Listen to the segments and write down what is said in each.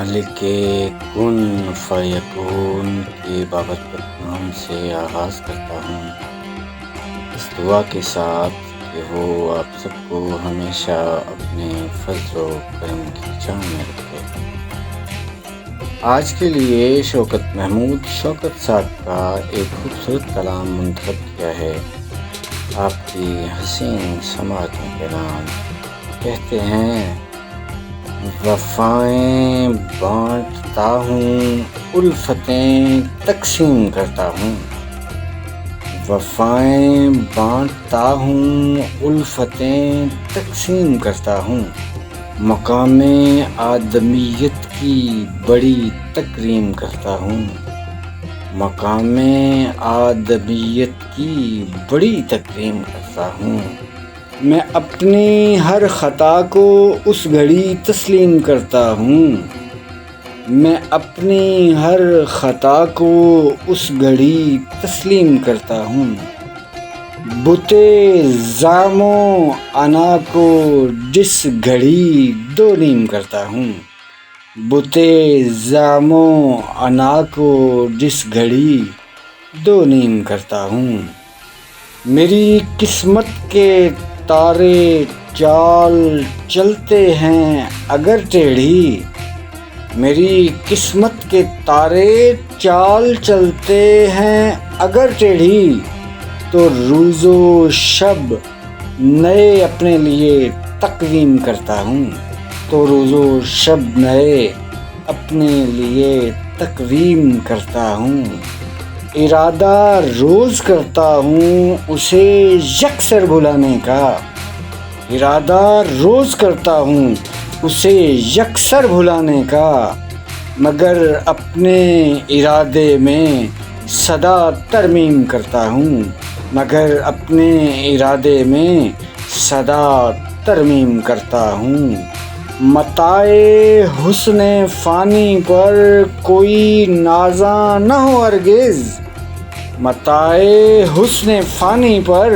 مالک کن فیکون کے بابرکت نام سے آغاز کرتا ہوں، اس دعا کے ساتھ کہ وہ آپ سب کو ہمیشہ اپنے فضل و کرم کی چھاؤں میں رکھے۔ آج کے لیے شوکت محمود شوکت صاحب کا ایک خوبصورت کلام منتخب کیا ہے، آپ کی حسین سماعتوں کے نام۔ کہتے ہیں وفائیں بانٹتا ہوں، الفتیں تقسیم کرتا ہوں۔ وفائیں بانٹتا ہوں، الفتیں تقسیم کرتا ہوں۔ مقام آدمیت کی بڑی تکریم کرتا ہوں۔ مقام آدمیت کی بڑی تکریم کرتا ہوں۔ میں اپنی ہر خطا کو اس گھڑی تسلیم کرتا ہوں۔ میں اپنی ہر خطا کو اس گھڑی تسلیم کرتا ہوں۔ بت زعم و انا کو جس گھڑی دو نیم کرتا ہوں۔ بت زعم و انا کو جس گھڑی دو نیم کرتا ہوں۔ میری قسمت کے تارے چال چلتے ہیں اگر ٹیڑھی، میری قسمت کے تارے چال چلتے ہیں اگر ٹیڑھی، تو روز و شب نئے اپنے لیے تقویم کرتا ہوں۔ تو روز و شب نئے اپنے لیے تقویم کرتا ہوں۔ ارادہ روز کرتا ہوں اسے یکسر بھلانے کا۔ ارادہ روز کرتا ہوں اسے یکسر بھلانے کا، مگر اپنے ارادے میں سدا ترمیم کرتا ہوں۔ مگر اپنے ارادے میں سدا ترمیم کرتا ہوں۔ متاع حسن فانی پر کوئی نازاں نہ ہو ہرگز۔ متاع حسن فانی پر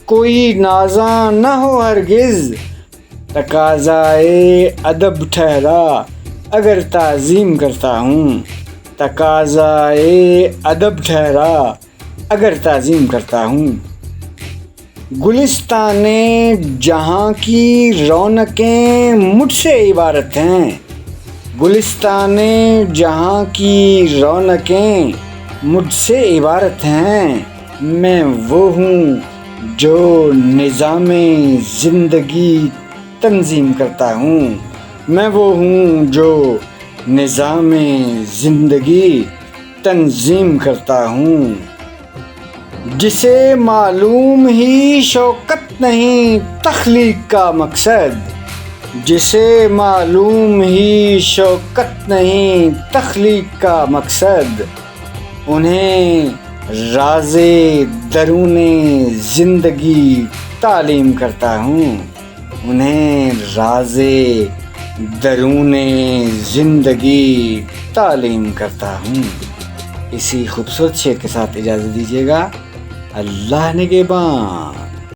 کوئی نازاں نہ ہو ہرگز، تقاضائے ادب ٹھہرا اگر تعظیم کرتا ہوں۔ تقاضائے ادب ٹھہرا اگر تعظیم کرتا ہوں۔ گلستان جہاں کی رونقیں مجھ سے عبارت ہیں۔ گلستان جہاں کی رونقیں مجھ سے عبارت ہیں۔ میں وہ ہوں جو نظام زندگی تنظیم کرتا ہوں۔ میں وہ ہوں جو نظام زندگی تنظیم کرتا ہوں۔ جسے معلوم ہی شوکت نہیں تخلیق کا مقصد، جسے معلوم ہی شوکت نہیں تخلیق کا مقصد، انہیں راز درون زندگی تعلیم کرتا ہوں۔ انہیں راز درون زندگی تعلیم کرتا ہوں۔ اسی خوبصورت شعر کے ساتھ اجازت دیجیے گا۔ اللہ نگہباں۔